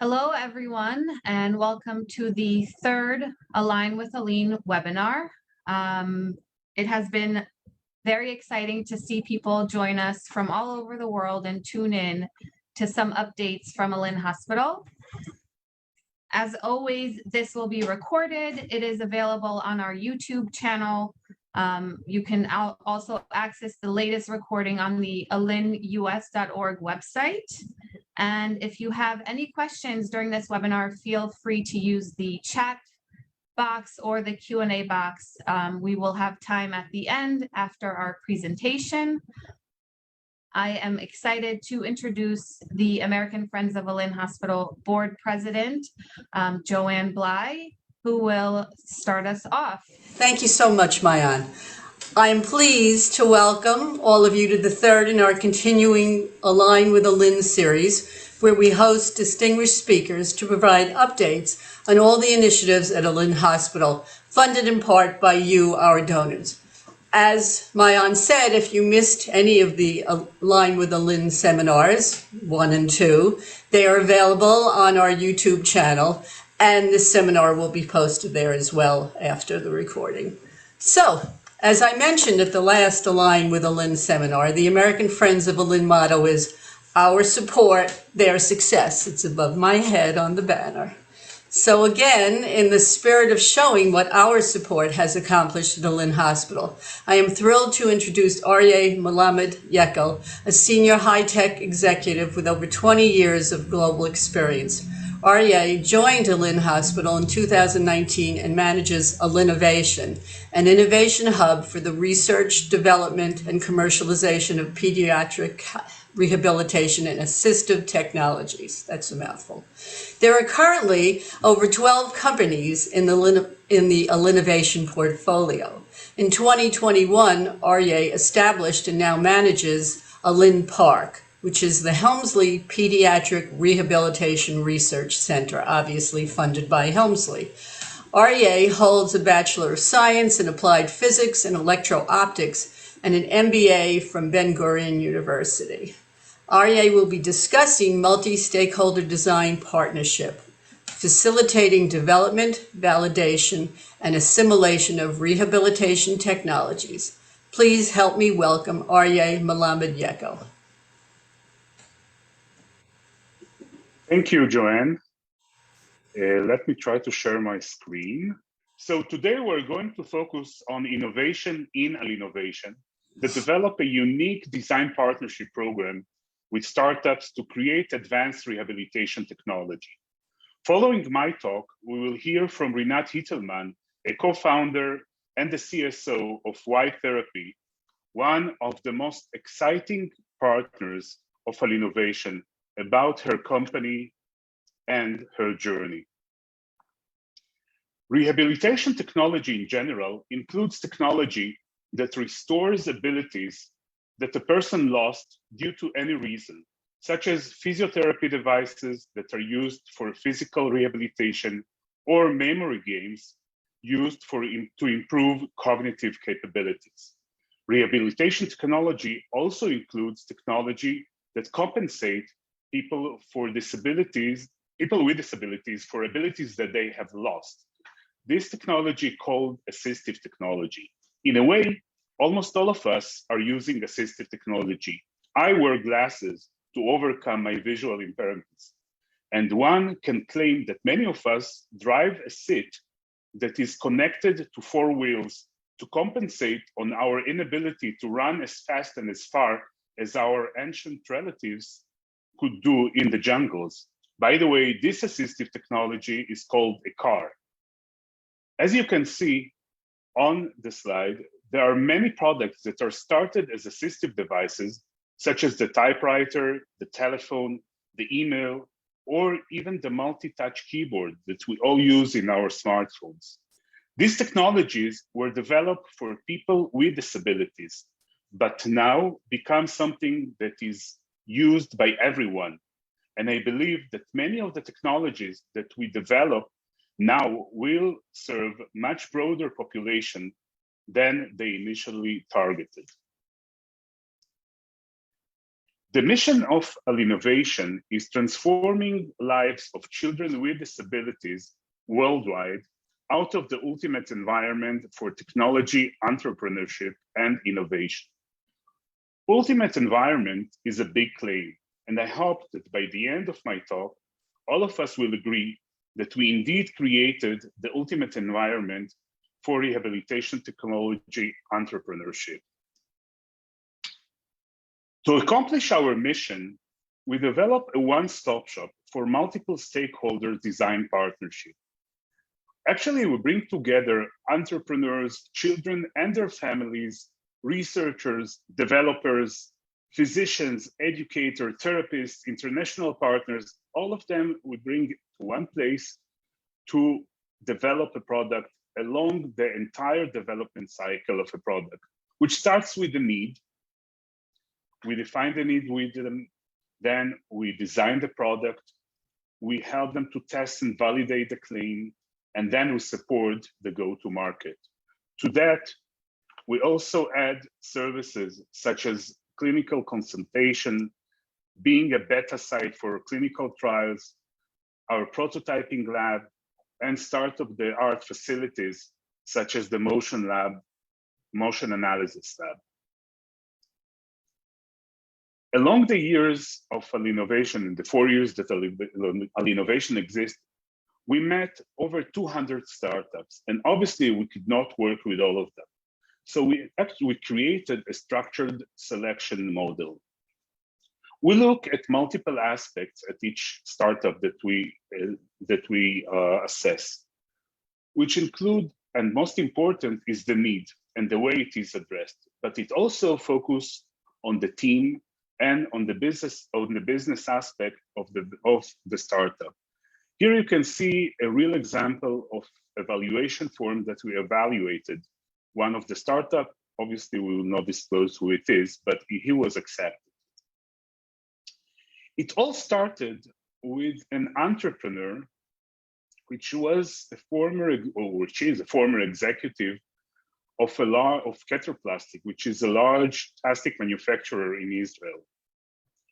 Hello, everyone, and welcome to the third Align with ALYN webinar. It has been very exciting to see people join us from all over the world and tune in to some updates from ALYN Hospital. As always, this will be recorded. It is available on our YouTube channel. You can also access the latest recording on the ALYNus.org website. And if you have any questions during this webinar, feel free to use the chat box or the Q&A box. We will have time at the end after our presentation. I am excited to introduce the American Friends of ALYN Hospital Board President, Joanne Bly, who will start us off. Thank you so much, Mayan. I am pleased to welcome all of you to the third in our continuing Align with ALYN series, where we host distinguished speakers to provide updates on all the initiatives at ALYN Hospital, funded in part by you, our donors. As Mayan said, if you missed any of the Align with ALYN seminars, 1 and 2, they are available on our YouTube channel, and this seminar will be posted there as well after the recording. So, as I mentioned at the last Align with ALYN seminar, the American Friends of ALYN motto is our support, their success. It's above my head on the banner. So again, in the spirit of showing what our support has accomplished at ALYN Hospital, I am thrilled to introduce Arie Melamed-Yekel, a senior high-tech executive with over 20 years of global experience. Arie joined ALYN Hospital in 2019 and manages ALYNnovation, an innovation hub for the research, development, and commercialization of pediatric rehabilitation and assistive technologies. That's a mouthful. There are currently over 12 companies in the ALYNnovation portfolio. In 2021, Arie established and now manages ALYN Park, which is the Helmsley Pediatric Rehabilitation Research Center, obviously funded by Helmsley. Arie holds a Bachelor of Science in Applied Physics and Electro-Optics and an MBA from Ben-Gurion University. Arie will be discussing Multi-Stakeholder Design Partnership, facilitating development, validation, and assimilation of rehabilitation technologies. Please help me welcome Arie Melamed-Yekel. Thank you, Joanne. Let me try to share my screen. So today we're going to focus on innovation in ALYNnovation that develop a unique design partnership program with startups to create advanced rehabilitation technology. Following my talk, we will hear from Rinat Hittelman, a co-founder and the CSO of Y Therapy, one of the most exciting partners of ALYNnovation, about her company and her journey. Rehabilitation technology in general includes technology that restores abilities that a person lost due to any reason, such as physiotherapy devices that are used for physical rehabilitation or memory games used to improve cognitive capabilities. Rehabilitation technology also includes technology that compensate people with disabilities for abilities that they have lost. This technology called assistive technology. In a way, almost all of us are using assistive technology. I wear glasses to overcome my visual impairments. And one can claim that many of us drive a seat that is connected to 4 wheels to compensate on our inability to run as fast and as far as our ancient relatives could do in the jungles. By the way, this assistive technology is called a car. As you can see on the slide, there are many products that are started as assistive devices, such as the typewriter, the telephone, the email, or even the multi-touch keyboard that we all use in our smartphones. These technologies were developed for people with disabilities, but now become something that is used by everyone. And I believe that many of the technologies that we develop now will serve much broader population than they initially targeted. The mission of ALYNnovation is transforming lives of children with disabilities worldwide out of the ultimate environment for technology, entrepreneurship, and innovation. Ultimate environment is a big claim, and I hope that by the end of my talk, all of us will agree that we indeed created the ultimate environment for rehabilitation technology entrepreneurship. To accomplish our mission, we developed a one-stop shop for multiple stakeholder design partnership. Actually, we bring together entrepreneurs, children and their families, researchers, developers, physicians, educators, therapists, international partners, all of them we bring to one place to develop a product along the entire development cycle of a product, which starts with the need. We define the need with them, then we design the product, we help them to test and validate the claim, and then we support the go-to-market. To that, we also add services such as clinical consultation, being a beta site for clinical trials, our prototyping lab, and state-of-the-art facilities such as the motion analysis lab. Along the years of ALYNnovation, in the 4 years that ALYNnovation exists, we met over 200 startups, and obviously we could not work with all of them. So we created a structured selection model. We look at multiple aspects at each startup that we assess, which include, and most important, is the need and the way it is addressed. But it also focuses on the team and on the business aspect of the startup. Here you can see a real example of evaluation form that we evaluated. One of the startup, obviously we will not disclose who it is, but he was accepted. It all started with an entrepreneur, which is a former executive of Keter Plastic, which is a large plastic manufacturer in Israel.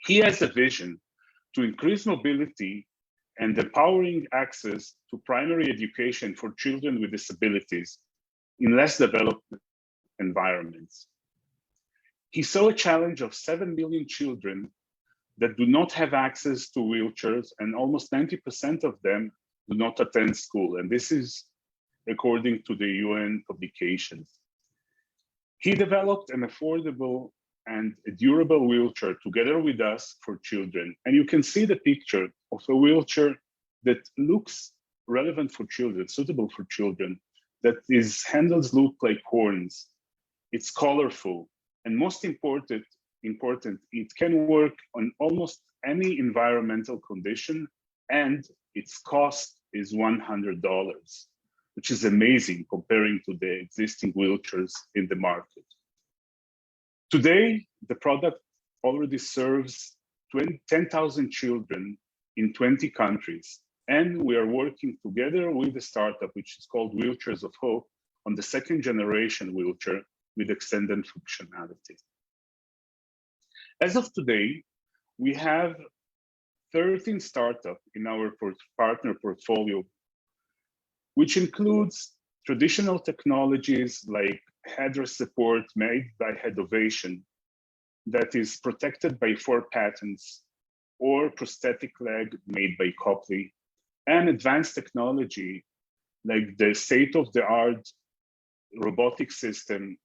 He has a vision to increase mobility and empowering access to primary education for children with disabilities in less developed environments. He saw a challenge of 7 million children that do not have access to wheelchairs, and almost 90% of them do not attend school. And this is according to the UN publications. He developed an affordable and a durable wheelchair together with us for children. And you can see the picture of a wheelchair that looks relevant for children, suitable for children, that his handles look like horns. It's colorful, and most important, it can work on almost any environmental condition, and its cost is $100, which is amazing comparing to the existing wheelchairs in the market. Today, the product already serves 10,000 children in 20 countries, and we are working together with a startup which is called Wheelchairs of Hope on the second generation wheelchair with extended functionality. As of today, we have 13 startups in our partner portfolio, which includes traditional technologies like headrest support made by Headovation that is protected by 4 patents, or prosthetic leg made by Copley, and advanced technology like the state-of-the-art robotic system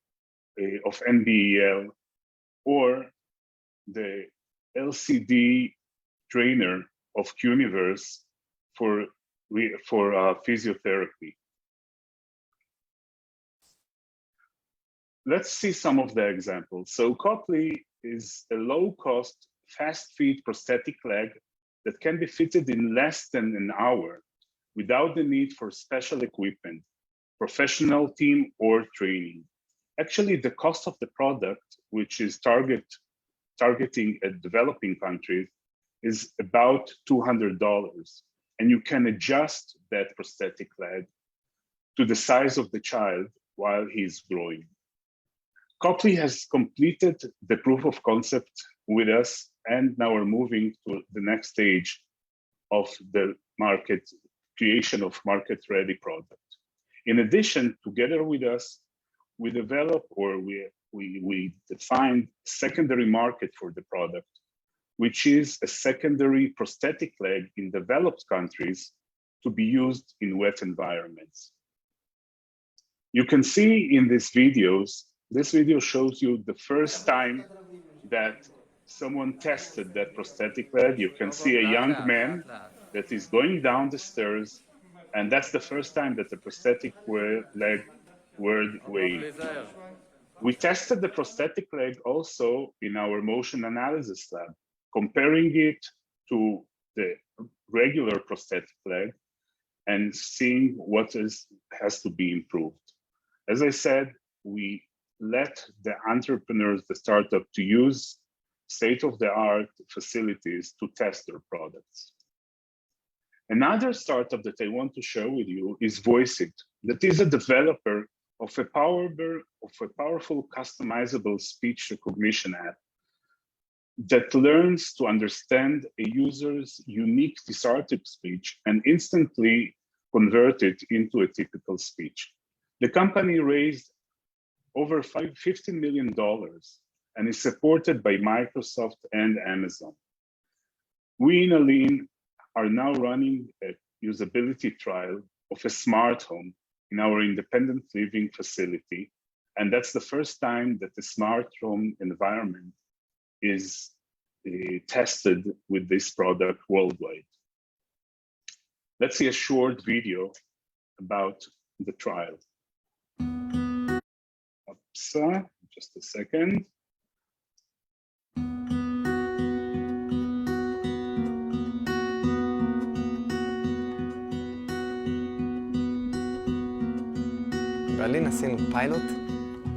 of NBEL, or the LCD trainer of Quniverse for physiotherapy. Let's see some of the examples. So Copley is a low-cost, fast-fit prosthetic leg that can be fitted in less than an hour without the need for special equipment, professional team, or training. Actually, the cost of the product, which is targeting at developing countries, is about $200. And you can adjust that prosthetic leg to the size of the child while he's growing. Copley has completed the proof of concept with us, and now we're moving to the next stage of the market creation of market-ready product. In addition, together with us, we develop or we define secondary market for the product, which is a secondary prosthetic leg in developed countries to be used in wet environments. You can see in these videos, this video shows you the first time that someone tested that prosthetic leg. You can see a young man that is going down the stairs, and that's the first time that the prosthetic leg were waved. We tested the prosthetic leg also in our motion analysis lab, comparing it to the regular prosthetic leg and seeing what has to be improved. As I said, we let the entrepreneurs, the startup, to use state-of-the-art facilities to test their products. Another startup that I want to share with you is VoiceIt, that is a developer of a powerful customizable speech recognition app that learns to understand a user's unique disruptive speech and instantly convert it into a typical speech. The company raised over $15 million and is supported by Microsoft and Amazon. We in ALYN are now running a usability trial of a smart home in our independent living facility. And that's the first time that the smart home environment is tested with this product worldwide. Let's see a short video about the trial. Oops, just a second. באלין עשינו פיילוט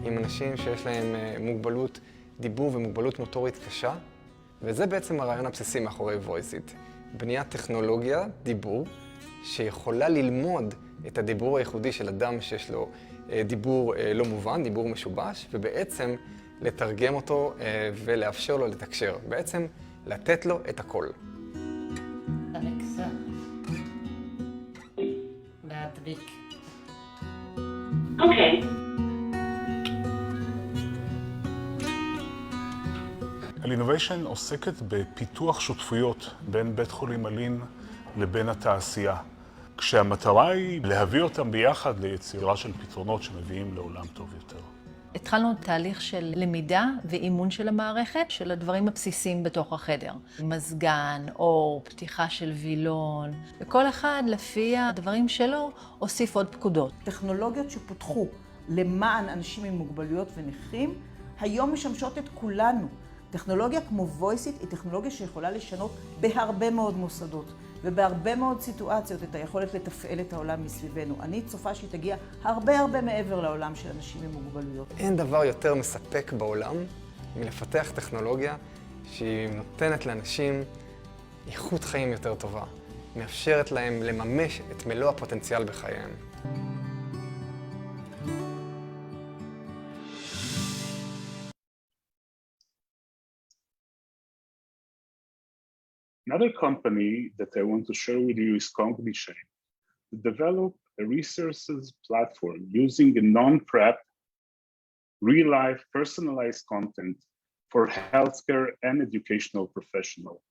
עם אנשים שיש להם מוגבלות דיבור ומוגבלות מוטורית קשה, וזה בעצם הרעיון הבסיסי מאחורי VoiceIt. בניית טכנולוגיה, דיבור, שיכולה ללמוד את הדיבור הייחודי של אדם שיש לו דיבור לא מובן, דיבור משובש, ובעצם לתרגם אותו ולאפשר לו לתקשר. בעצם לתת לו את הכל. אלכסה, להדביק. אוקיי. ALYNnovation עוסקת בפיתוח שותפויות בין בית חולים ALYN לבין התעשייה, כשהמטרה היא להביא אותם ביחד ליצירה של פתרונות שמביאים לעולם טוב יותר. התחלנו תהליך של למידה ואימון של המערכת, של הדברים הבסיסיים בתוך החדר. מזגן, אור, פתיחה של וילון, וכל אחד לפי הדברים שלו הוסיף עוד פקודות. טכנולוגיות שפותחו למען אנשים עם מוגבלויות ונכים, היום משמשות את כולנו. טכנולוגיה כמו VoiceIt היא טכנולוגיה שיכולה לשנות בהרבה מאוד מוסדות ובהרבה מאוד סיטואציות את היכולת לתפעל את העולם מסביבנו. אני צופה שהיא תגיע הרבה מעבר לעולם של אנשים עם מוגבלויות. אין דבר יותר מספק בעולם מלפתח טכנולוגיה שהיא נותנת לאנשים איכות חיים יותר טובה, מאפשרת להם לממש את מלוא הפוטנציאל בחייהם. Another company that I want to share with you is Cognition, to develop a resources platform using a non-prep, real-life, personalized content for healthcare and educational professionals.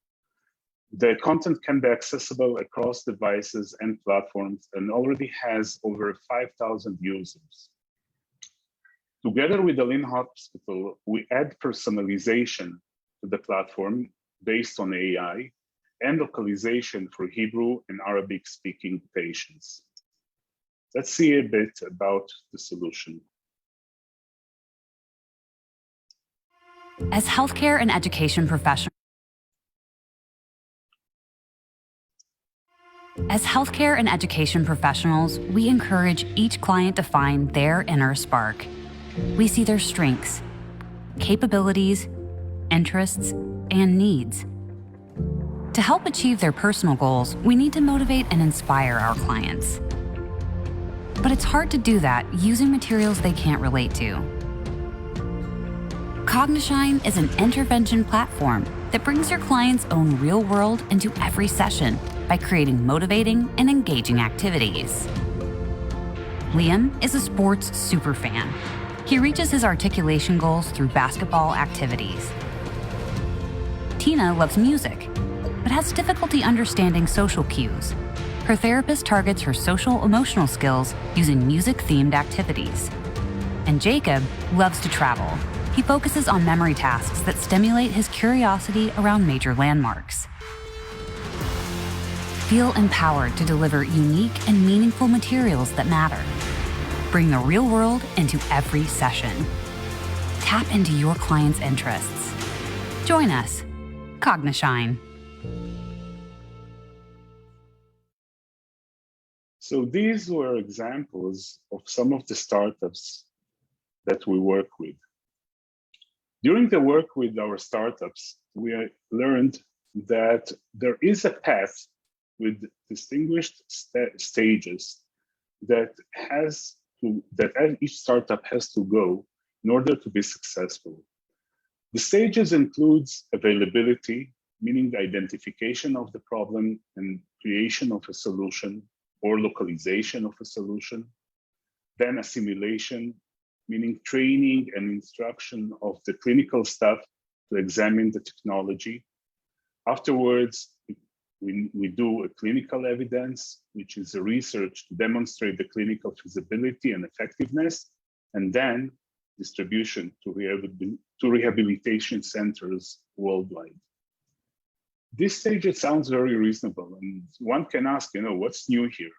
The content can be accessible across devices and platforms and already has over 5,000 users. Together with ALYN Hospital, we add personalization to the platform based on AI and localization for Hebrew and Arabic-speaking patients. Let's see a bit about the solution. As healthcare and education professionals, we encourage each client to find their inner spark. We see their strengths, capabilities, interests, and needs. To help achieve their personal goals, we need to motivate and inspire our clients. But it's hard to do that using materials they can't relate to. Cognition is an intervention platform that brings your client's own real world into every session by creating motivating and engaging activities. Liam is a sports superfan. He reaches his articulation goals through basketball activities. Tina loves music, but has difficulty understanding social cues. Her therapist targets her social-emotional skills using music-themed activities. And Jacob loves to travel. He focuses on memory tasks that stimulate his curiosity around major landmarks. Feel empowered to deliver unique and meaningful materials that matter. Bring the real world into every session. Tap into your client's interests. Join us, Cognishine. So these were examples of some of the startups that we work with. During the work with our startups, we learned that there is a path with distinguished stages that each startup has to go in order to be successful. The stages includes availability, meaning the identification of the problem and creation of a solution or localization of a solution. Then assimilation, meaning training and instruction of the clinical staff to examine the technology. Afterwards, we do a clinical evidence, which is a research to demonstrate the clinical feasibility and effectiveness, and then distribution to rehabilitation centers worldwide. This stage, it sounds very reasonable, and one can ask, what's new here?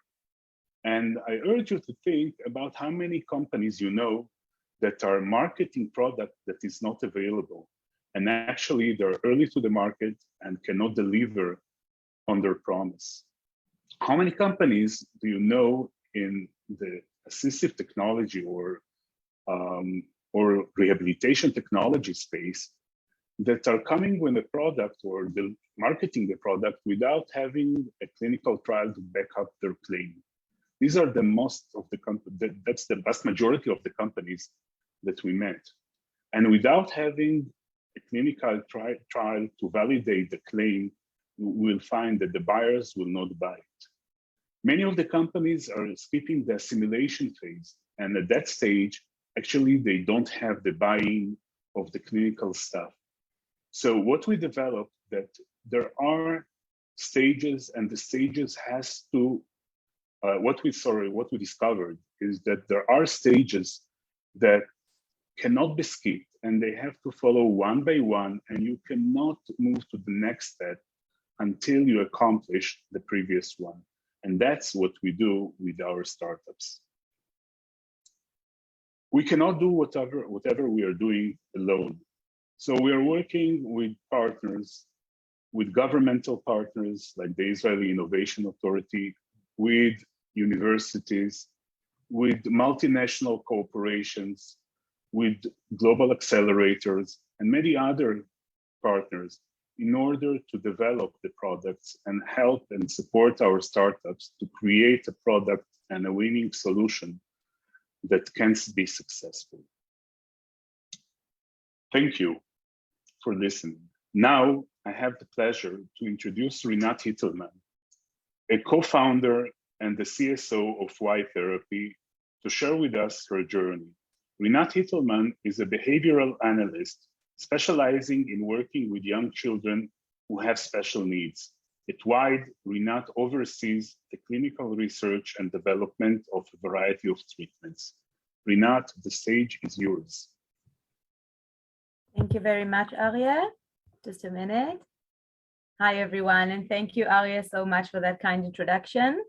And I urge you to think about how many companies you know that are marketing product that is not available, and actually they're early to the market and cannot deliver on their promise. How many companies do you know in the assistive technology or rehabilitation technology space that are coming with a product or marketing the product without having a clinical trial to back up their claim? These are the most of the companies, that's the vast majority of the companies that we met. And without having a clinical trial to validate the claim, we will find that the buyers will not buy it. Many of the companies are skipping the assimilation phase. And at that stage, actually, they don't have the buy-in of the clinical staff. So what we developed that there are stages, and the stages has to, what we discovered is that there are stages that cannot be skipped, and they have to follow one by one, and you cannot move to the next step until you accomplish the previous one. And that's what we do with our startups. We cannot do whatever we are doing alone. So we are working with partners, with governmental partners like the Israeli Innovation Authority, with universities, with multinational corporations, with global accelerators, and many other partners in order to develop the products and help and support our startups to create a product and a winning solution that can be successful. Thank you for listening. Now, I have the pleasure to introduce Rinat Hittelman, a co-founder and the CSO of Y Therapy, to share with us her journey. Rinat Hittelman is a behavioral analyst specializing in working with young children who have special needs. At Y, Rinat oversees the clinical research and development of a variety of treatments. Rinat, the stage is yours. Thank you very much, Arie. Just a minute. Hi, everyone, and thank you, Arie, so much for that kind introduction.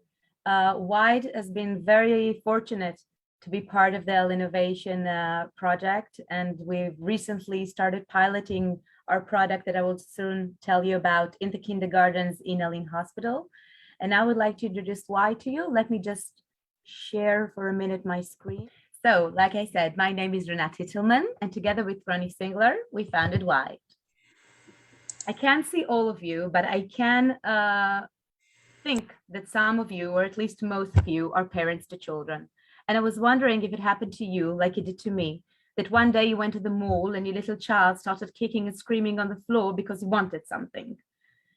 Y has been very fortunate to be part of the ALYNnovation project, and we've recently started piloting our product that I will soon tell you about in the kindergartens in ALYN Hospital. And I would like to introduce Y to you. Let me just share for a minute my screen. So, like I said, my name is Rinat Hittelman, and together with Ronnie Singler, we founded Y. I can't see all of you, but I can think that some of you, or at least most of you, are parents to children. And I was wondering if it happened to you like it did to me, That one day you went to the mall and your little child started kicking and screaming on the floor because he wanted something.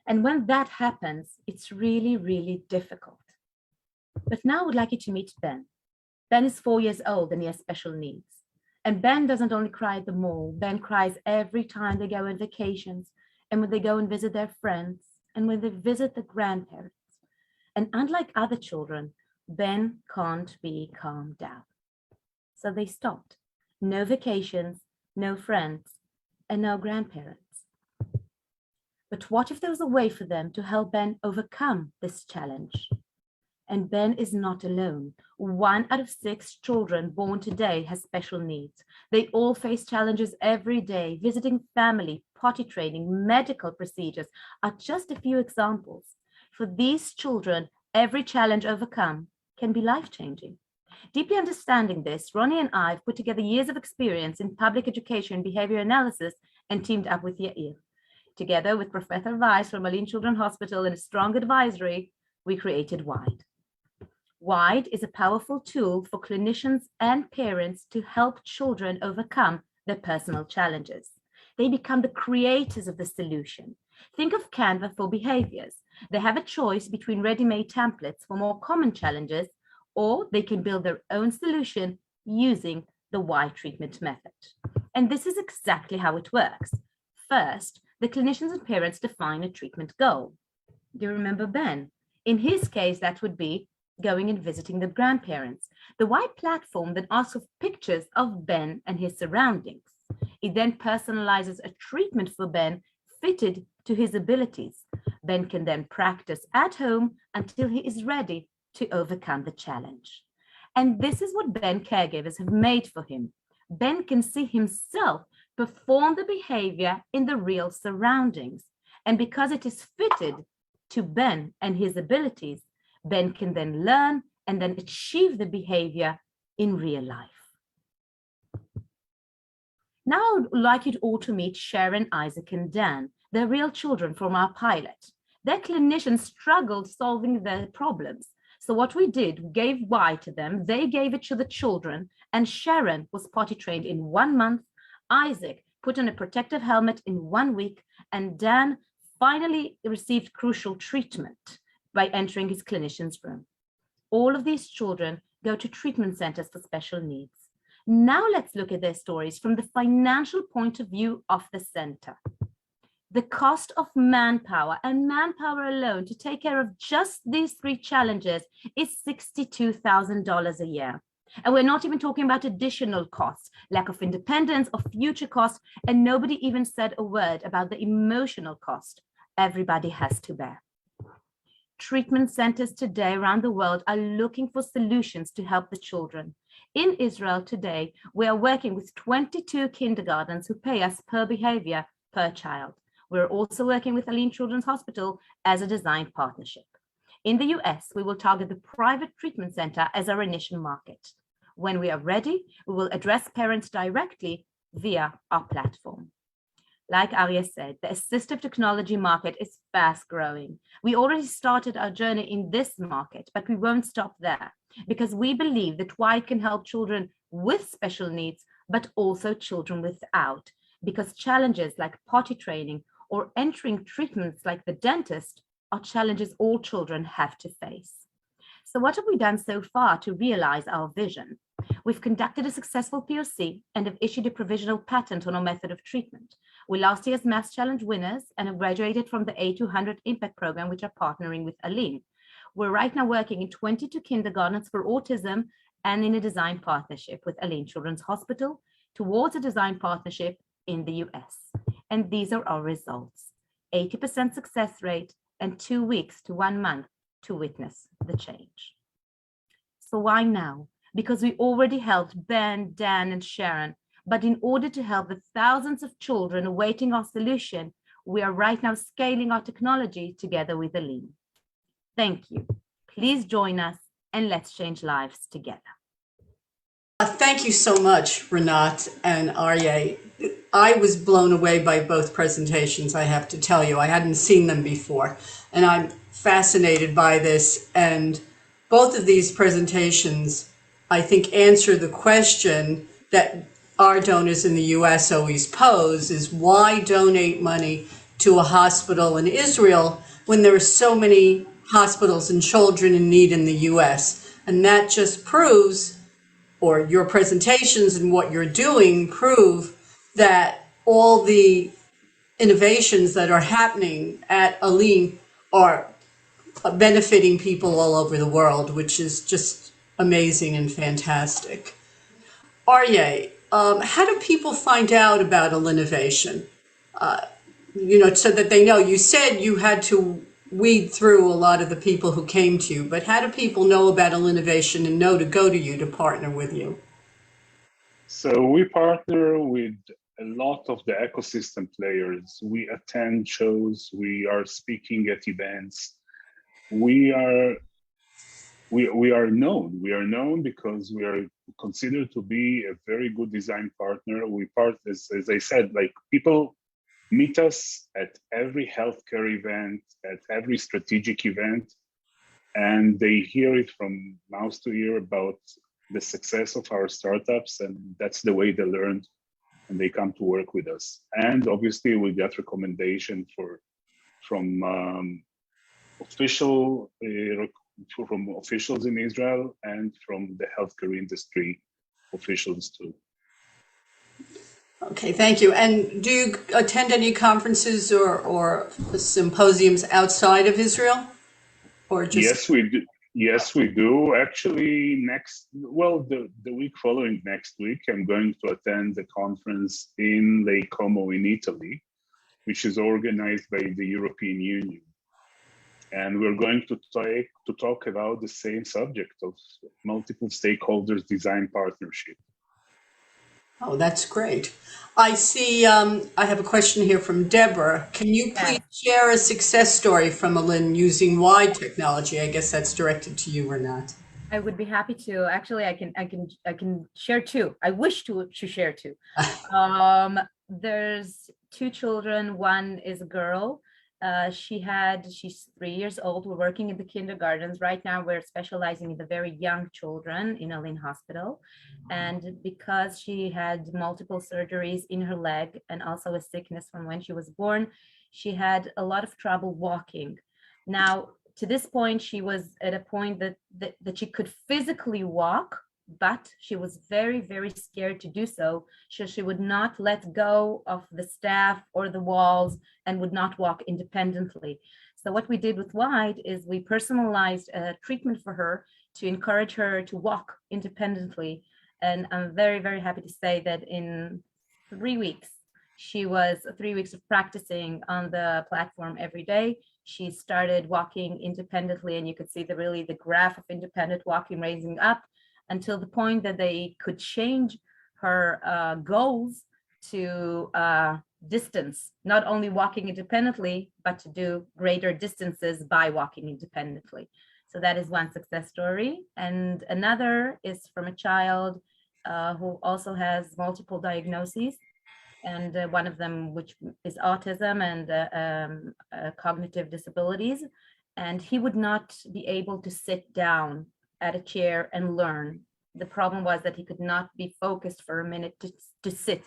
And when that happens, it's really, really difficult. But now I would like you to meet Ben. Ben is 4 years old and he has special needs. And Ben doesn't only cry at the mall. Ben cries every time they go on vacations and when they go and visit their friends and when they visit the grandparents. And unlike other children, Ben can't be calmed down. So they stopped. No vacations, no friends, and no grandparents. But what if there was a way for them to help Ben overcome this challenge? And Ben is not alone. 1 out of 6 children born today has special needs. They all face challenges every day. Visiting family, potty training, medical procedures are just a few examples. For these children, every challenge overcome can be life-changing. Deeply understanding this, Ronnie and I have put together years of experience in public education and behavior analysis and teamed up with Yair. Together with Professor Weiss from ALYN Children's Hospital and a strong advisory, we created WIDE. WIDE is a powerful tool for clinicians and parents to help children overcome their personal challenges. They become the creators of the solution. Think of Canva for behaviors. They have a choice between ready-made templates for more common challenges, or they can build their own solution using the WIDE treatment method. And this is exactly how it works. First, the clinicians and parents define a treatment goal. Do you remember Ben? In his case, that would be going and visiting the grandparents. The WIDE platform then asks for pictures of Ben and his surroundings. It then personalizes a treatment for Ben fitted to his abilities. Ben can then practice at home until he is ready to overcome the challenge. And this is what Ben caregivers have made for him. Ben can see himself perform the behavior in the real surroundings. And because it is fitted to Ben and his abilities, Ben can then learn and then achieve the behavior in real life. Now I would like you all to meet Sharon, Isaac, and Dan. They're real children from our pilot. Their clinicians struggled solving their problems. So what we did, we gave WIDE to them, they gave it to the children, and Sharon was potty trained in 1 month, Isaac put on a protective helmet in 1 week, and Dan finally received crucial treatment by entering his clinician's room. All of these children go to treatment centers for special needs. Now let's look at their stories from the financial point of view of the center. The cost of manpower and manpower alone to take care of just these 3 challenges is $62,000 a year. And we're not even talking about additional costs, lack of independence or future costs, and nobody even said a word about the emotional cost everybody has to bear. Treatment centers today around the world are looking for solutions to help the children. In Israel today, we are working with 22 kindergartens who pay us per behavior per child. We're also working with ALYN Children's Hospital as a design partnership. In the US, we will target the private treatment center as our initial market. When we are ready, we will address parents directly via our platform. Like Arie said, the assistive technology market is fast growing. We already started our journey in this market, but we won't stop there because we believe that WIDE can help children with special needs, but also children without, because challenges like potty training or entering treatments like the dentist are challenges all children have to face. So what have we done so far to realize our vision? We've conducted a successful POC and have issued a provisional patent on our method of treatment. We're last year's Mass Challenge winners and have graduated from the A200 Impact Program, which are partnering with ALYN. We're right now working in 22 kindergartens for autism and in a design partnership with ALYN Children's Hospital towards a design partnership in the US. And these are our results: 80% success rate and 2 weeks to 1 month to witness the change. So why now? Because we already helped Ben, Dan, and Sharon, but in order to help the thousands of children awaiting our solution, we are right now scaling our technology together with ALYN. Thank you. Please join us and let's change lives together. Thank you so much, Renat and Arie. I was blown away by both presentations, I have to tell you. I hadn't seen them before, and I'm fascinated by this. And both of these presentations, I think, answer the question that our donors in the US always pose is why donate money to a hospital in Israel when there are so many hospitals and children in need in the US? And that just proves, or your presentations and what you're doing prove, that all the innovations that are happening at ALYN are benefiting people all over the world, which is just amazing and fantastic. Arie, how do people find out about ALYNnovation? So that they know. You said you had to weed through a lot of the people who came to you, but how do people know about ALYNnovation and know to go to you to partner with you? So we partner with a lot of the ecosystem players. We attend shows, we are speaking at events. We are known. We are known because we are considered to be a very good design partner. As I said, like people meet us at every healthcare event, at every strategic event, and they hear it from mouth to ear about the success of our startups, and that's the way they learned, and they come to work with us. And obviously, we get recommendation from officials in Israel and from the healthcare industry officials too. Okay, thank you. And do you attend any conferences or symposiums outside of Israel? Or just... Yes, we do. Yes, we do. Actually, the week following next week, I'm going to attend the conference in Lake Como in Italy, which is organized by the European Union. And we're going to talk about the same subject of multiple stakeholders design partnership. Oh, that's great. I see, I have a question here from Deborah. Can you please share a success story from ALYN using wide technology? I guess that's directed to you or not. I would be happy to. Actually, I can share two. I wish to share two. There's two children. One is a girl. She's 3 years old. We're working in the kindergartens. Right now, we're specializing in the very young children in ALYN Hospital. And because she had multiple surgeries in her leg and also a sickness from when she was born, she had a lot of trouble walking. Now, to this point, she was at a point that she could physically walk, but she was very, very scared to do so. So she would not let go of the staff or the walls and would not walk independently. So what we did with WIDE is we personalized a treatment for her to encourage her to walk independently. And I'm very, very happy to say that in 3 weeks, she was 3 weeks of practicing on the platform every day. She started walking independently, and you could see the graph of independent walking raising up until the point that they could change her goals to distance, not only walking independently, but to do greater distances by walking independently. So that is one success story. And another is from a child who also has multiple diagnoses, and one of them which is autism and cognitive disabilities. And he would not be able to sit down at a chair and learn. The problem was that he could not be focused for a minute to sit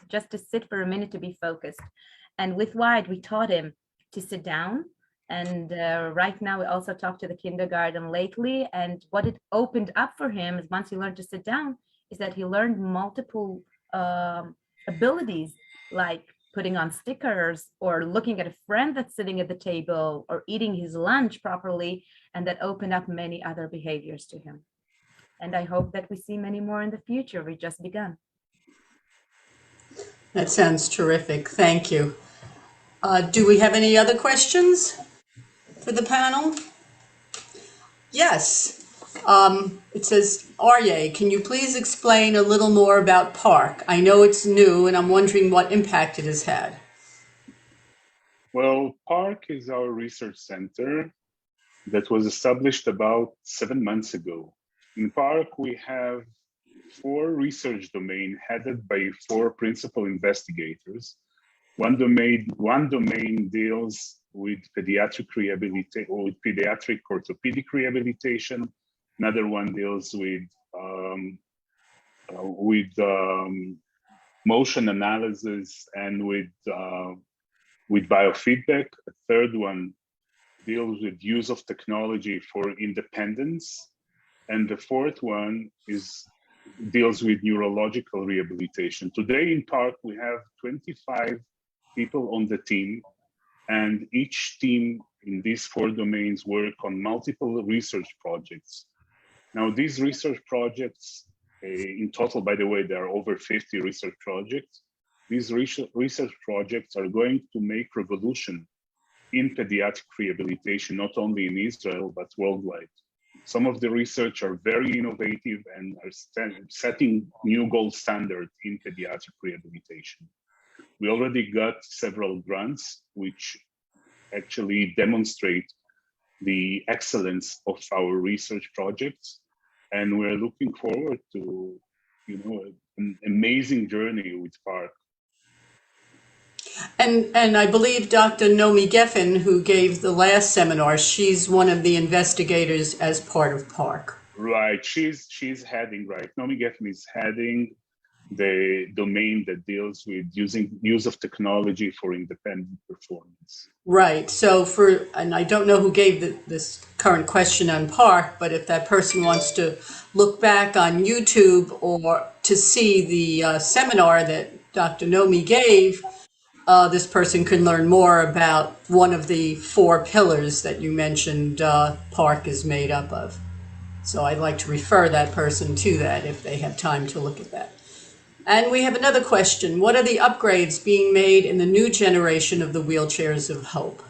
for a minute to be focused. And with WIDE, we taught him to sit down. And right now, we also talked to the kindergarten lately. And what it opened up for him is once he learned to sit down, is that he learned multiple abilities, like putting on stickers or looking at a friend that's sitting at the table or eating his lunch properly. And that opened up many other behaviors to him. And I hope that we see many more in the future. We've just begun. That sounds terrific. Thank you. Do we have any other questions for the panel? Yes. It says, Arie, can you please explain a little more about PARC? I know it's new, and I'm wondering what impact it has had. Well, PARC is our research center that was established about 7 months ago. In PARC, we have 4 research domains headed by 4 principal investigators. One domain deals with pediatric rehabilitation or with pediatric orthopedic rehabilitation. Another one deals with motion analysis and with biofeedback. A third one deals with use of technology for independence. And the fourth one deals with neurological rehabilitation. Today in PARC, we have 25 people on the team, and each team in these 4 domains work on multiple research projects. Now, these research projects, in total, by the way, there are over 50 research projects. These research projects are going to make revolution in pediatric rehabilitation, not only in Israel, but worldwide. Some of the research are very innovative and are setting new gold standards in pediatric rehabilitation. We already got several grants, which actually demonstrate the excellence of our research projects. And we're looking forward to, an amazing journey with PARC. And I believe Dr. Nomi Geffen, who gave the last seminar, she's one of the investigators as part of PARC. Right, she's heading, right. Nomi Geffen is heading the domain that deals with use of technology for independent performance. Right. So and I don't know who gave this current question on PARC, but if that person wants to look back on YouTube or to see the seminar that Dr. Nomi gave, this person can learn more about one of the 4 pillars that you mentioned PARC is made up of. So I'd like to refer that person to that if they have time to look at that. And we have another question. What are the upgrades being made in the new generation of the wheelchairs of Hope?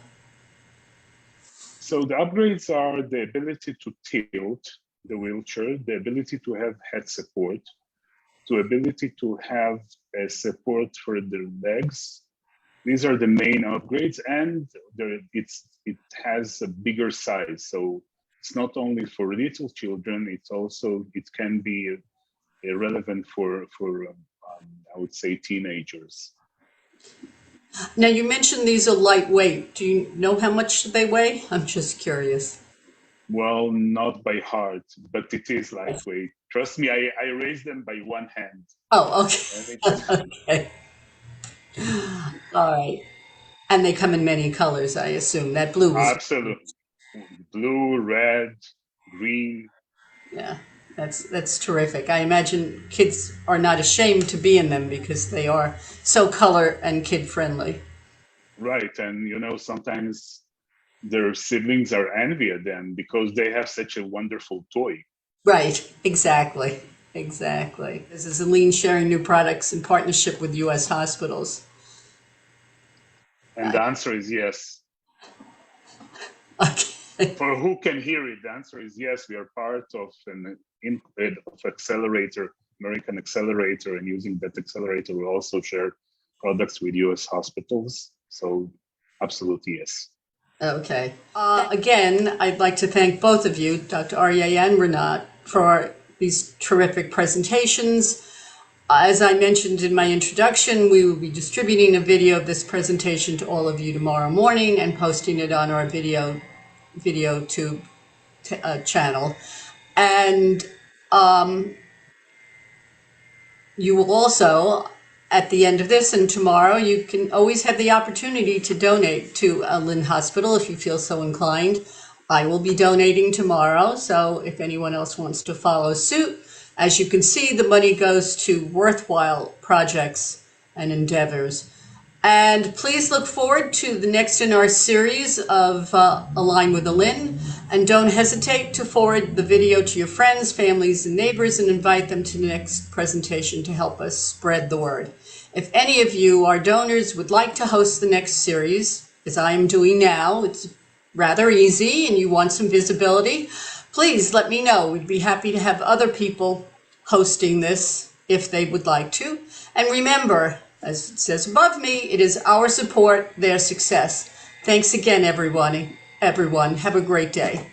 So the upgrades are the ability to tilt the wheelchair, the ability to have head support, the ability to have a support for the legs. These are the main upgrades, and it has a bigger size. So it's not only for little children, it can be relevant for I would say teenagers. Now you mentioned these are lightweight. Do you know how much they weigh? I'm just curious. Well, not by heart, but it is lightweight. Trust me, I raised them by one hand. Oh, okay. Okay. All right. And they come in many colors, I assume. That blue is... Absolutely. Blue, red, green. Yeah, that's terrific. I imagine kids are not ashamed to be in them because they are so color and kid friendly. Right, and sometimes their siblings are envy at them because they have such a wonderful toy. Right, exactly. This is ALYN sharing new products in partnership with U.S. hospitals. And the answer is yes. Okay. For who can hear it, the answer is yes. We are part of an accelerator, American accelerator, and using that accelerator, we also share products with U.S. hospitals. So absolutely yes. Okay. Again, I'd like to thank both of you, Dr. Arie and Renat, for these terrific presentations. As I mentioned in my introduction, we will be distributing a video of this presentation to all of you tomorrow morning and posting it on our video tube channel. And you will also, at the end of this and tomorrow, you can always have the opportunity to donate to ALYN Hospital if you feel so inclined. I will be donating tomorrow, so if anyone else wants to follow suit, as you can see, the money goes to worthwhile projects and endeavors. And please look forward to the next in our series of Align with ALYN. And don't hesitate to forward the video to your friends, families, and neighbors and invite them to the next presentation to help us spread the word. If any of you, our donors, would like to host the next series, as I am doing now, it's rather easy and you want some visibility, please let me know. We'd be happy to have other people hosting this if they would like to. And remember, as it says above me, it is our support, their success. Thanks again, everyone. Have a great day.